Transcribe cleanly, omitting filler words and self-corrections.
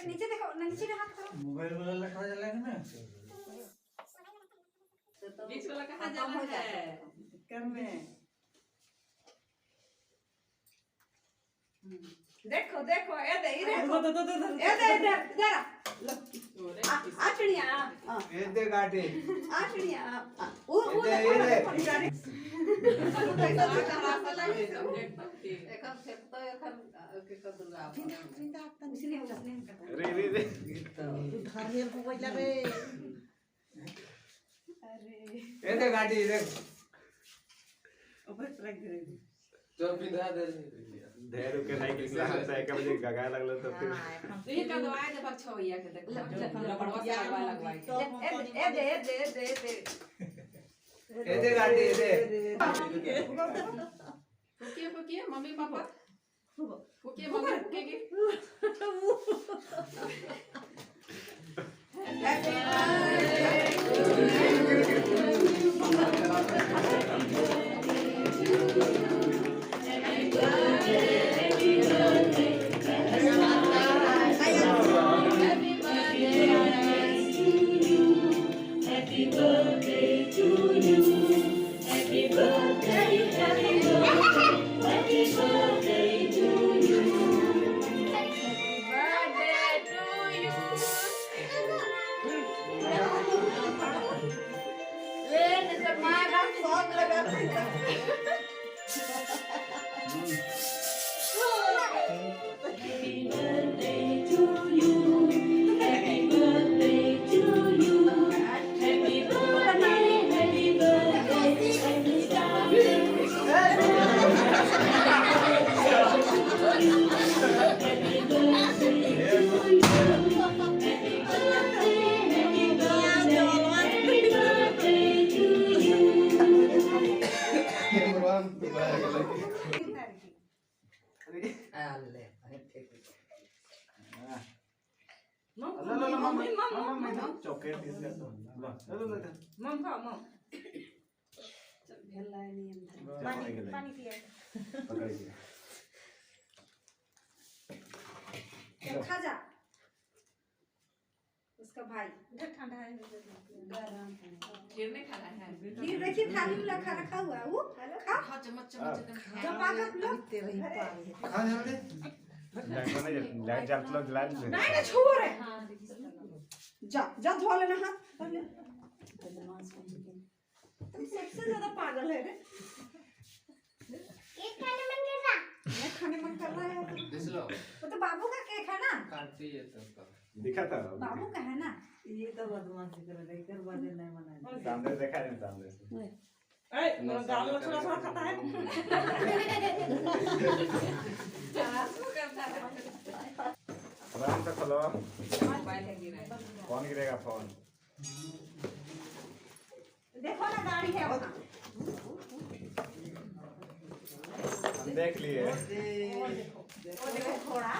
नीचे देखो नीचे हाथ करो मोबाइल वाला लखा जलाएगा ना बीच वाला कहाँ जाना है कर में देखो देखो ये दे देखो ये दे इधर इधर आचड़िया ये दे गाड़ी आचड़िया ये दे ये दे गाड़ी ये तो पिंधा दे ढेर के नहीं किसी हाथ से का बजे गगा लगलो तो फिर ये का दवाई दे पर छोइया के देख लपड़वा से लगवाई ए दे ये दे गाड़ी ये दे फुकिए मम्मी पापा फुकिए मम्मी फुकेगी चॉकलेट दिस कर मम खाओ मम पानी पिया पकड़िए खा जा उसका भाई इधर ठंडा है गरम खीर नहीं खाना है खीर देखिए थाली में रखा हुआ है वो खा चम्मच जब पाकर लो खा जल्दी लाइट जल लो जला दे नहीं छोड़ रे जा धो लेना हाथ तुम सबसे ज्यादा पागल है रे केक खाने मन कर रहा है देख लो वो तो बाबू का केक है ना काटती है तो दिखा था बाबू का है ना ये तो बदमाशी कर रहा है इधर बाजे नहीं मना सामने देखा नहीं सामने से ए मेरा गाल में थोड़ा थोड़ा खाता है आराम से खोलो मोबाइल है गिरा फोन गिरेगा फोन देखो ना गाड़ी है वहाँ हम देख लिए वो देखो थोड़ा